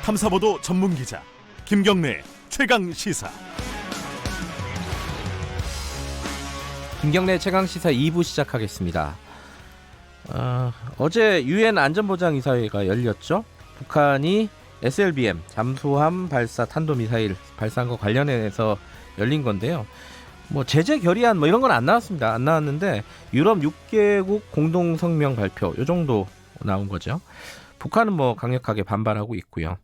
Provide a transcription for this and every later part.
탐사보도 전문 기자 김경래 최강 시사. 김경래 최강시사 2부 시작하겠습니다. 어제 유엔 안전보장이사회가 열렸죠. 북한이 SLBM 잠수함 발사 탄도미사일 발사한 거 관련해서 열린 건데요. 뭐 제재 결의안 뭐 이런 건 안 나왔습니다. 안 나왔는데 유럽 6개국 공동 성명 발표 요 정도 나온 거죠. 북한은 뭐 강력하게 반발하고 있고요.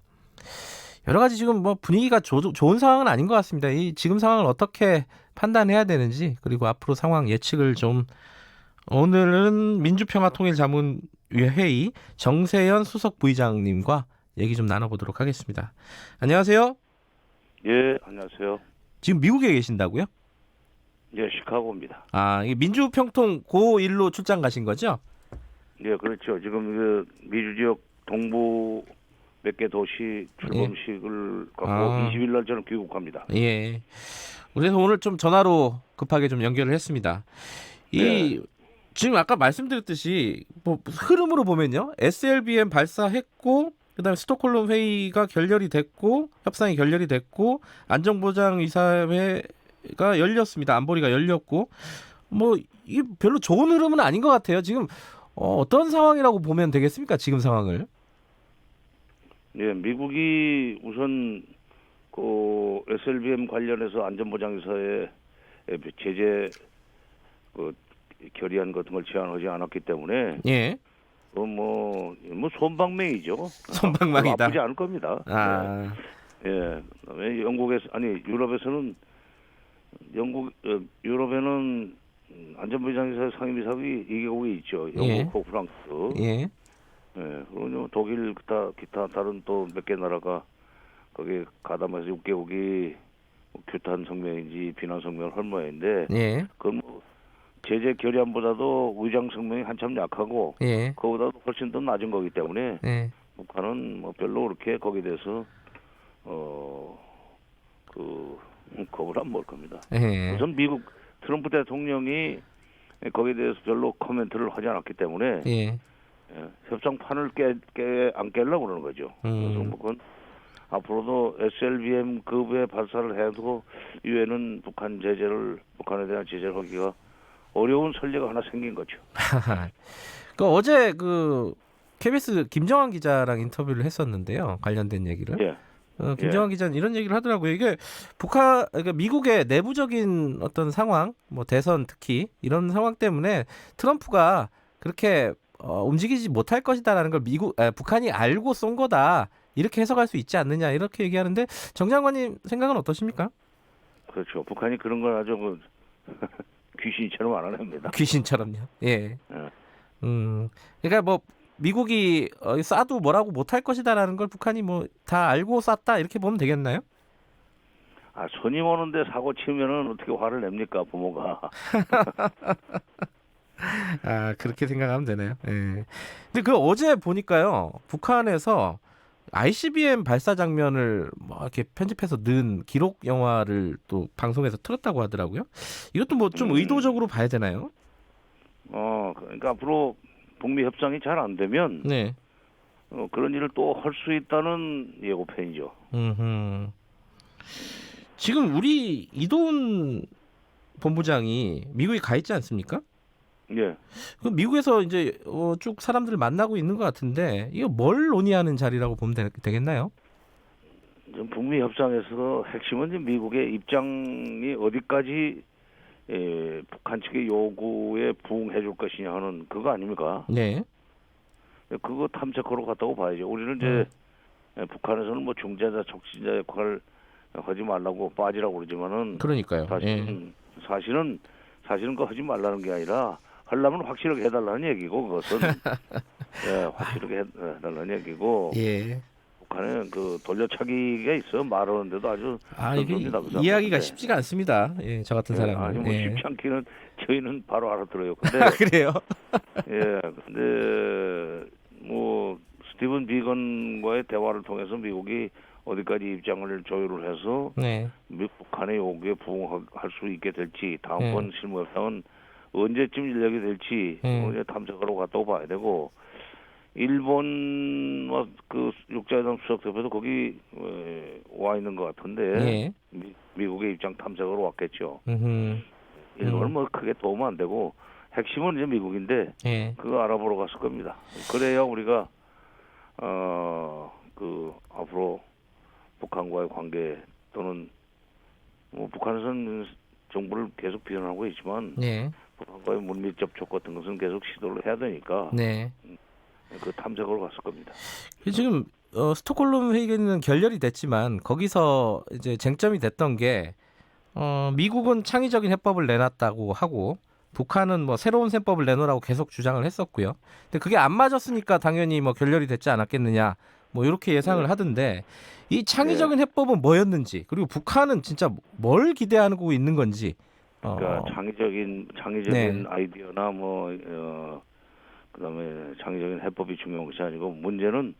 여러 가지 지금 뭐 분위기가 좋은 상황은 아닌 것 같습니다. 이 지금 상황을 어떻게 판단해야 되는지, 그리고 앞으로 상황 예측을 좀, 오늘은 민주평화통일자문회 회의 정세현 수석 부의장님과 얘기 좀 나눠보도록 하겠습니다. 안녕하세요. 예, 안녕하세요. 지금 미국에 계신다고요? 예, 시카고입니다. 아, 이 민주평통 고1로 출장 가신 거죠? 예, 그렇죠. 지금 그 미주 지역 동부 몇 개 도시 출범식을 갖고 20일 날 저는 귀국합니다. 예. 그래서 오늘 좀 전화로 급하게 좀 연결을 했습니다. 지금 아까 말씀드렸듯이 뭐 흐름으로 보면요, SLBM 발사했고, 그다음에 스톡홀름 회의가 결렬이 됐고, 협상이 결렬이 됐고, 안전보장이사회가 열렸습니다. 안보리가 열렸고, 뭐 이게 별로 좋은 흐름은 아닌 것 같아요. 지금 어떤 상황이라고 보면 되겠습니까? 지금 상황을? 예, 미국이 우선 그 SLBM 관련해서 안전보장이사회 제재 결의안 같은 걸 제안하지 않았기 때문에 예. 뭐 손방망이죠. 손방망이다. 아프지 않을 겁니다. 아. 예. 왜 유럽에서는 유럽에는 안전보장이사회 상임이사국이 2개국이 있죠. 영국하고 프랑스. 예. 예. 그리고 독일 기타 다른 또 몇 개 나라가 거기에 가담해서 6개국이 규탄 성명인지 비난 성명을 할 모양인데, 예. 그건 뭐 제재 결의안보다도 의장 성명이 한참 약하고, 예. 그거보다도 훨씬 더 낮은 거기 때문에 예. 북한은 뭐 별로 그렇게 거기에 대해서 겁을 안 먹을 겁니다. 예. 우선 미국 트럼프 대통령이 거기에 대해서 별로 코멘트를 하지 않았기 때문에 예. 협상판을 안 깨려고 그러는 거죠. 그래서 뭐 그건 앞으로도 SLBM 급의 발사를 해도 유엔은 북한에 대한 제재를 하기가 어려운 선례가 하나 생긴 거죠. 어제 KBS 김정환 기자랑 인터뷰를 했었는데요. 관련된 얘기를. 예. 김정환 기자는 이런 얘기를 하더라고요. 이게 그러니까 미국의 내부적인 어떤 상황, 뭐 대선 특히 이런 상황 때문에 트럼프가 그렇게 움직이지 못할 것이다라는 걸 북한이 알고 쏜 거다, 이렇게 해석할 수 있지 않느냐, 이렇게 얘기하는데, 정 장관님 생각은 어떠십니까? 그렇죠. 북한이 그런 걸 아주 귀신처럼 알아냅니다. 귀신처럼요. 예. 예. 그러니까 뭐 미국이 쏴도 뭐라고 못할 것이다라는 걸 북한이 뭐 다 알고 쐈다, 이렇게 보면 되겠나요? 손님 오는데 사고 치면은 어떻게 화를 냅니까, 부모가? 그렇게 생각하면 되나요? 예. 근데 어제 보니까요, 북한에서 ICBM 발사 장면을 뭐 이렇게 편집해서 넣은 기록 영화를 또 방송에서 틀었다고 하더라고요. 이것도 뭐 좀 의도적으로 봐야 되나요? 그러니까 앞으로 북미 협상이 잘 안 되면 네. 그런 일을 또 할 수 있다는 예고편이죠. 지금 우리 이동훈 본부장이 미국에 가 있지 않습니까? 예. 그 미국에서 이제 쭉 사람들을 만나고 있는 것 같은데, 이거 뭘 논의하는 자리라고 보면 되겠나요? 북미 협상에서 핵심은 이제 미국의 입장이 어디까지 북한 측의 요구에 부응해 줄 것이냐 하는 그거 아닙니까? 네. 그거 탐색하러 갔다고 봐야죠. 우리는 이제 북한에서는 뭐 중재자, 촉진자 역할을 하지 말라고 빠지라고 그러지만은, 그러니까요. 사실은 그거 하지 말라는 게 아니라 하려면 확실하게 해달라는 얘기고, 그것은 확실하게 해달라는 얘기고. 예. 북한은 그 돌려차기가 있어. 말하는데도 아주 이게 이해하기가 쉽지가 않습니다. 예, 저 같은 사람은. 아니 뭐 쉽지 않기는 저희는 바로 알아들어요. 근데 그래요? 근데 뭐 스티븐 비건과의 대화를 통해서 미국이 어디까지 입장을 조율을 해서 북한의 요구에 부응할 수 있게 될지, 다음번 실무 협상은 언제쯤 인력이 될지 이제 탐색하러 갔다고 봐야 되고, 일본 그 육자회담 수석 대표도 거기 와 있는 것 같은데 예. 미국의 입장 탐색으로 왔겠죠. 음. 일본은 뭐 크게 도움 안 되고 핵심은 이제 미국인데 예. 그거 알아보러 갔을 겁니다. 그래야 우리가 그 앞으로 북한과의 관계 또는 뭐 북한에서는 정부를 계속 비난하고 있지만 예. 북한과의 물밑 접촉 같은 것은 계속 시도를 해야 되니까 네. 그 탐색으로 갔을 겁니다. 지금 스톡홀름 회의는 결렬이 됐지만 거기서 이제 쟁점이 됐던 게 미국은 창의적인 해법을 내놨다고 하고 북한은 뭐 새로운 셈법을 내놓으라고 계속 주장을 했었고요. 근데 그게 안 맞았으니까 당연히 뭐 결렬이 됐지 않았겠느냐. 뭐 이렇게 예상을 하던데 이 창의적인 해법은 뭐였는지 그리고 북한은 진짜 뭘 기대하고 있는 건지. 그러니까 창의적인 네. 아이디어나 그다음에 창의적인 해법이 중요한 것이 아니고 문제는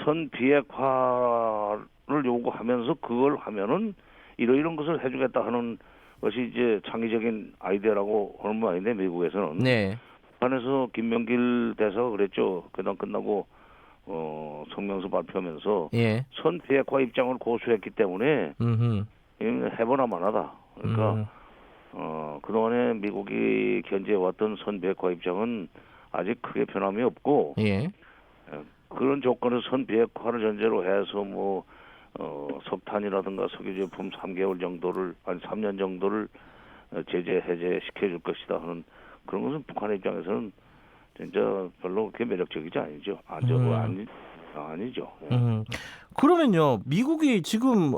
선 비핵화를 요구하면서 그걸 하면은 이런 것을 해주겠다 하는 것이 이제 창의적인 아이디어라고 하는 모양인데 미국에서는 네. 북한에서 김명길 대사가 그랬죠. 회담 끝나고 성명서 발표하면서 예. 선 비핵화 입장을 고수했기 때문에 해보나 마나다. 그러니까 그동안에 미국이 견제해왔던 선 비핵화 입장은 아직 크게 변함이 없고 예. 그런 조건에서 선 비핵화를 전제로 해서 석탄이라든가 석유 제품 3개월 정도를 아니 3년 정도를 제재 해제 시켜줄 것이다 하는 그런 것은 북한의 입장에서는 진짜 별로 그렇게 매력적이지 아니죠. 아니죠. 예. 그러면요, 미국이 지금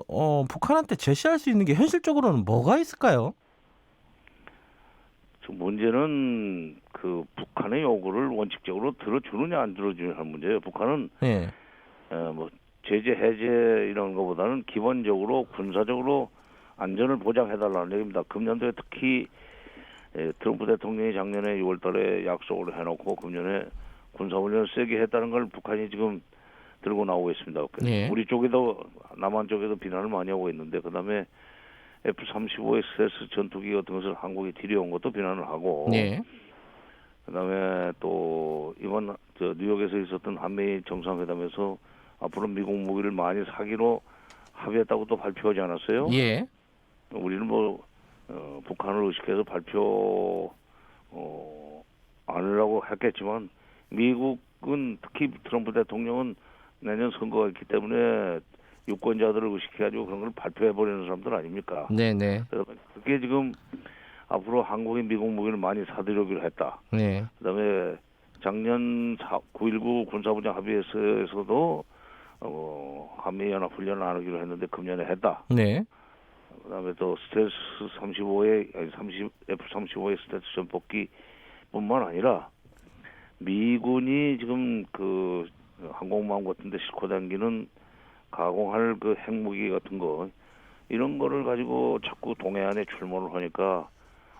북한한테 제시할 수 있는 게 현실적으로는 뭐가 있을까요? 문제는 그 북한의 요구를 원칙적으로 들어주느냐 안 들어주느냐 하는 문제예요. 북한은 예. 뭐 제재 해제 이런 것보다는 기본적으로 군사적으로 안전을 보장해달라는 얘기입니다. 금년도에 특히 트럼프 대통령이 작년에 6월달에 약속을 해놓고 금년에 군사훈련을 세게 했다는 걸 북한이 지금 들고 나오고 있습니다. 예. 우리 쪽에도 남한 쪽에도 비난을 많이 하고 있는데 그다음에 F-35의 스텔스 전투기 같은 것을 한국에 들여온 것도 비난을 하고 예. 그다음에 또 이번 뉴욕에서 있었던 한미 정상회담에서 앞으로 미국 무기를 많이 사기로 합의했다고 또 발표하지 않았어요? 예. 우리는 북한을 의식해서 발표 안 하려고 했겠지만 미국은 특히 트럼프 대통령은 내년 선거가 있기 때문에 유권자들을 의식해가지고 그런 걸 발표해버리는 사람들 아닙니까? 네네. 그게 지금 앞으로 한국이 미국 무기를 많이 사들여기로 했다. 네. 그다음에 작년 9.19 군사분장 합의에서도 한미연합 훈련을 안 하기로 했는데 금년에 했다. 네. 그다음에 또 스텔스 F-35의 스텔스 전폭기뿐만 아니라 미군이 지금 그 항공모함 같은데 싣고 다니는 가공할 그 핵무기 같은 거 이런 거를 가지고 자꾸 동해안에 출몰을 하니까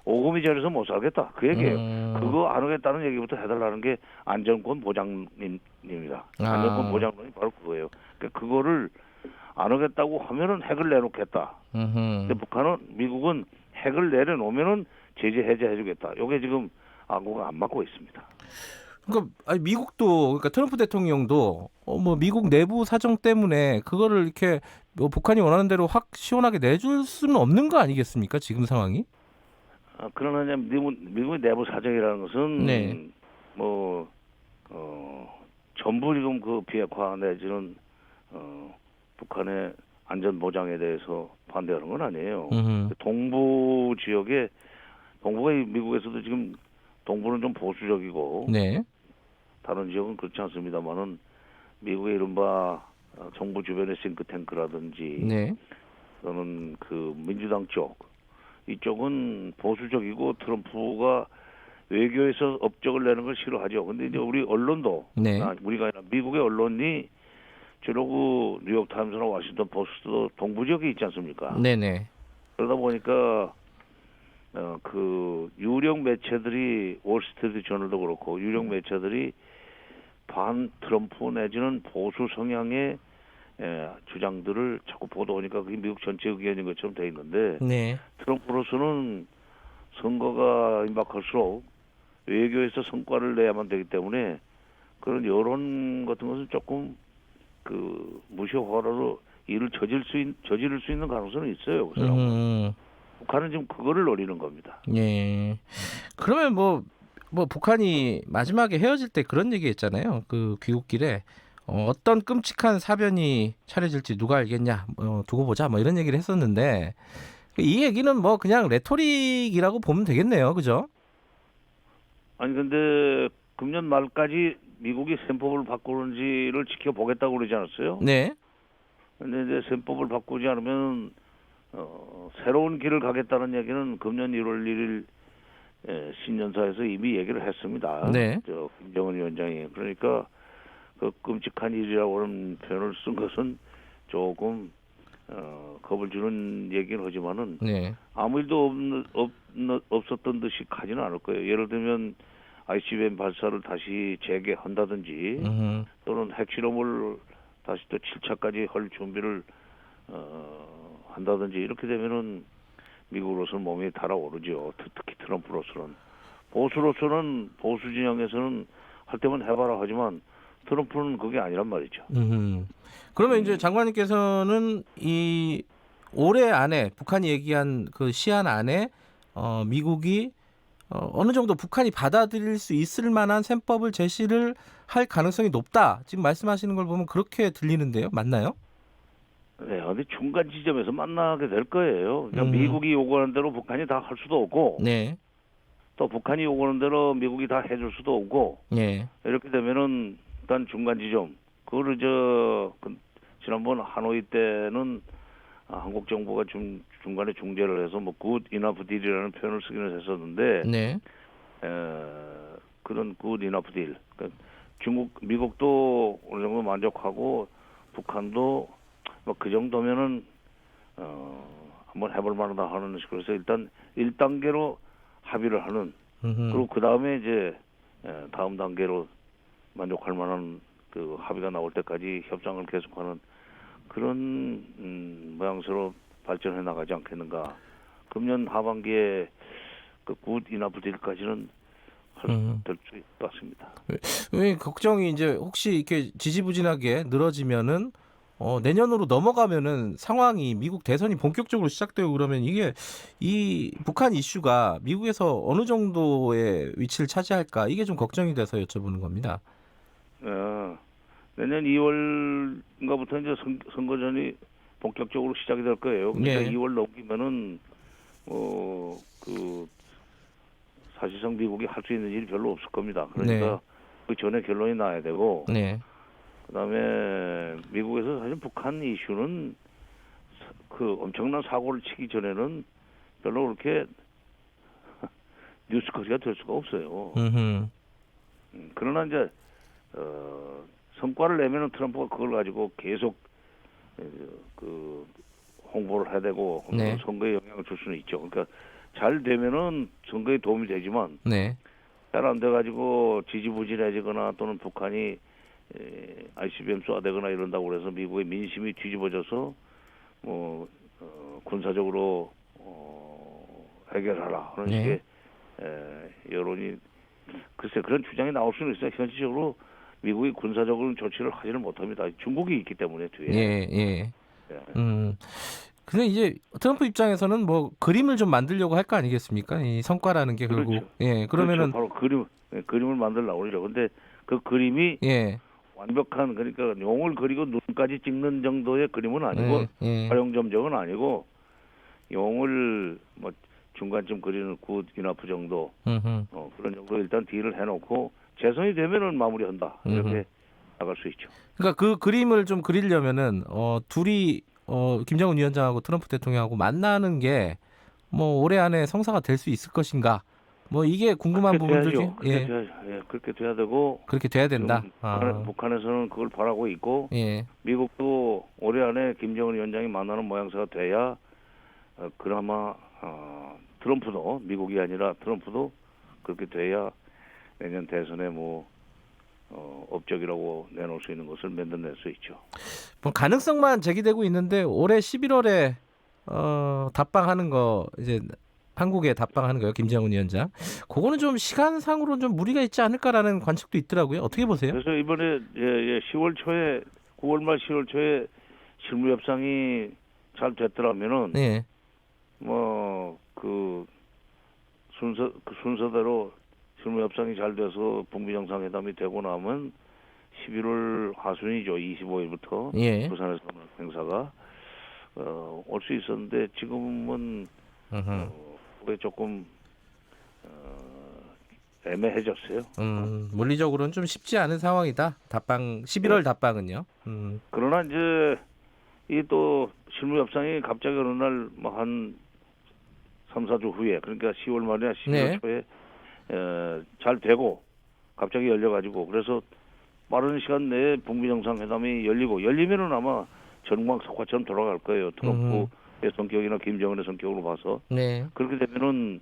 오금이 저려서 못 살겠다 그 얘기예요. 그거 안 하겠다는 얘기부터 해달라는 게 안전권 보장님입니다. 안전권 보장론이 바로 그거예요. 그러니까 그거를 안 하겠다고 하면은 핵을 내놓겠다. 근데 미국은 핵을 내려놓으면은 제재 해제해주겠다. 이게 지금 안구가 안 맞고 있습니다. 그러니까 미국도 그러니까 트럼프 대통령도 뭐 미국 내부 사정 때문에 그거를 이렇게 뭐 북한이 원하는 대로 확 시원하게 내줄 수는 없는 거 아니겠습니까? 지금 상황이? 그러나 미국의 내부 사정이라는 것은 네. 전부 지금 그 비핵화 내지는 북한의 안전 보장에 대해서 반대하는 건 아니에요. 동부 지역에 동부가 미국에서도 지금 동부는 좀 보수적이고 네. 다른 지역은 그렇지 않습니다만은 미국의 이른바 정부 주변의 싱크탱크라든지 네. 또는 그 민주당 쪽 이쪽은 보수적이고 트럼프가 외교에서 업적을 내는 걸 싫어하죠. 근데 이제 우리 언론도 네. 우리가 아니라 미국의 언론이 주로 그 뉴욕 타임스나 워싱턴 포스트도 동부 지역에 있지 않습니까? 네네. 그러다 보니까 그 유력 매체들이 월스트리트 저널도 그렇고 유력 매체들이 반 트럼프 내지는 보수 성향의 주장들을 자꾸 보도하니까 그게 미국 전체 의견인 것처럼 돼 있는데 네. 트럼프로서는 선거가 임박할수록 외교에서 성과를 내야만 되기 때문에 그런 여론 같은 것은 조금 그 무시호화로 일을 저지를 수 있는 가능성은 있어요. 그 사람은. 북한은 지금 그거를 노리는 겁니다. 예. 그러면 뭐 북한이 마지막에 헤어질 때 그런 얘기했잖아요. 그 귀국길에 어떤 끔찍한 사변이 차려질지 누가 알겠냐, 두고 보자, 뭐 이런 얘기를 했었는데 이 얘기는 뭐 그냥 레토릭이라고 보면 되겠네요, 그죠? 아니 근데 금년 말까지 미국이 셈법을 바꾸는지를 지켜보겠다고 그러지 않았어요? 네. 근데 이제 셈법을 바꾸지 않으면 새로운 길을 가겠다는 얘기는 금년 1월 1일 신년사에서 이미 얘기를 했습니다. 네. 김정은 위원장이. 그러니까 그 끔찍한 일이라고 하는 표현을 쓴 것은 조금 겁을 주는 얘기는 하지만은 네. 아무 일도 없었던 듯이 가지는 않을 거예요. 예를 들면 ICBM 발사를 다시 재개한다든지 또는 핵실험을 다시 또 7차까지 할 준비를 한다든지 이렇게 되면은 미국으로서는 몸이 달아오르죠. 특히 트럼프로서는. 보수로서는 보수 진영에서는 할 때만 해봐라 하지만 트럼프는 그게 아니란 말이죠. 그러면 이제 장관님께서는 이 올해 안에 북한이 얘기한 그 시한 안에 미국이 어느 정도 북한이 받아들일 수 있을 만한 셈법을 제시를 할 가능성이 높다. 지금 말씀하시는 걸 보면 그렇게 들리는데요. 맞나요? 네, 어디 중간 지점에서 만나게 될 거예요. 그러니까 미국이 요구하는 대로 북한이 다 할 수도 없고, 네. 또 북한이 요구하는 대로 미국이 다 해줄 수도 없고, 네. 이렇게 되면은 일단 중간 지점. 그거를 지난번 하노이 때는 한국 정부가 중간에 중재를 해서 뭐 good enough deal이라는 표현을 쓰기는 했었는데, 네. 그런 good enough deal. 그러니까 미국도 어느 정도 만족하고 북한도 뭐 그 정도면은 한번 해볼 만하다 하는 식으로 해서 일단 1단계로 합의를 하는 그리고 그 다음에 이제 다음 단계로 만족할 만한 그 합의가 나올 때까지 협상을 계속하는 그런 모양새로 발전해 나가지 않겠는가. 금년 하반기에 그 굿 이나프 딜까지는 될 수 있을 것 같습니다. 왜 걱정이 이제 혹시 이렇게 지지부진하게 늘어지면은 내년으로 넘어가면은 상황이 미국 대선이 본격적으로 시작되고 그러면 이게 이 북한 이슈가 미국에서 어느 정도의 위치를 차지할까 이게 좀 걱정이 돼서 여쭤보는 겁니다. 내년 2월인가부터 이제 선거전이 본격적으로 시작이 될 거예요. 그러니까 네. 2월 넘기면은 그 사실상 미국이 할 수 있는 일이 별로 없을 겁니다. 그러니까 네. 그 전에 결론이 나야 되고. 네. 그다음에 미국에서 사실 북한 이슈는 그 엄청난 사고를 치기 전에는 별로 그렇게 뉴스거리가 될 수가 없어요. 그러나 이제 성과를 내면은 트럼프가 그걸 가지고 계속 그 홍보를 해야 되고 네. 선거에 영향을 줄 수는 있죠. 그러니까 잘 되면은 선거에 도움이 되지만 네. 잘 안 돼가지고 지지부진해지거나 또는 북한이 ICBM 쏴대거나 이런다고 그래서 미국의 민심이 뒤집어져서 뭐 군사적으로 해결하라 그런 네. 식의 여론이 글쎄 그런 주장이 나올 수는 있어요. 현실적으로 미국이 군사적으로 조치를 하지는 못합니다. 중국이 있기 때문에 뒤에. 예, 예. 근데 이제 트럼프 입장에서는 뭐 그림을 좀 만들려고 할 거 아니겠습니까? 이 성과라는 게 결국. 그렇죠. 예, 그러면은 그렇죠. 바로 그림을 만들려고 그러죠. 근데 그 그림이 예. 완벽한 그러니까 용을 그리고 눈까지 찍는 정도의 그림은 아니고 예. 활용점정은 아니고 용을 뭐 중간쯤 그리는 굿 이나프 정도 그런 정도 일단 딜을 해놓고 재선이 되면은 마무리한다 이렇게 나갈 수 있죠. 그러니까 그 그림을 좀 그리려면은 둘이 김정은 위원장하고 트럼프 대통령하고 만나는 게 뭐 올해 안에 성사가 될 수 있을 것인가? 뭐 이게 궁금한 부분들 중에 그렇게 돼야 되고 그렇게 돼야 된다. 북한에서는 그걸 바라고 있고 예. 미국도 올해 안에 김정은 위원장이 만나는 모양새가 돼야 그나마 트럼프도 미국이 아니라 트럼프도 그렇게 돼야 내년 대선에 뭐 업적이라고 내놓을 수 있는 것을 만들어낼 수 있죠. 뭐 가능성만 제기되고 있는데 올해 11월에 답방하는 거 이제 한국에 답방하는 거예요, 김정은 위원장. 그거는 좀 시간상으로는 좀 무리가 있지 않을까라는 관측도 있더라고요. 어떻게 보세요? 그래서 이번에 10월 초에 9월 말 10월 초에 실무 협상이 잘 됐더라면은 네. 뭐 그 순서대로 실무 협상이 잘 돼서 북미 정상회담이 되고 나면 11월 하순이죠. 25일부터 예. 부산에서 하는 행사가 올 수 있었는데 지금은 그게 조금 애매해졌어요. 물리적으로는 좀 쉽지 않은 상황이다. 답방 11월 답방은요. 그러나 이제 이 또 실무 협상이 갑자기 어느 날 뭐 한 3, 4주 후에 그러니까 10월 말이나 11월 네. 초에 잘 되고 갑자기 열려가지고 그래서 빠른 시간 내에 북미 정상회담이 열리면은 아마 전광 석화처럼 돌아갈 거예요. 트럼프의 성격이나 김정은의 성격으로 봐서 네. 그렇게 되면은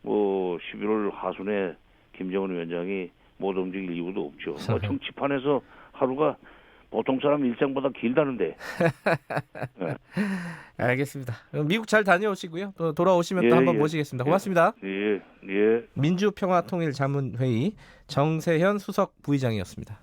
뭐 11월 하순에 김정은 위원장이 못 움직일 이유도 없죠. 뭐 정치판에서 하루가 보통 사람 일정보다 길다는데. 네. 알겠습니다. 미국 잘 다녀오시고요. 또 돌아오시면 예, 또 한번 예. 모시겠습니다. 고맙습니다. 예, 예. 민주평화통일자문회의 정세현 수석 부의장이었습니다.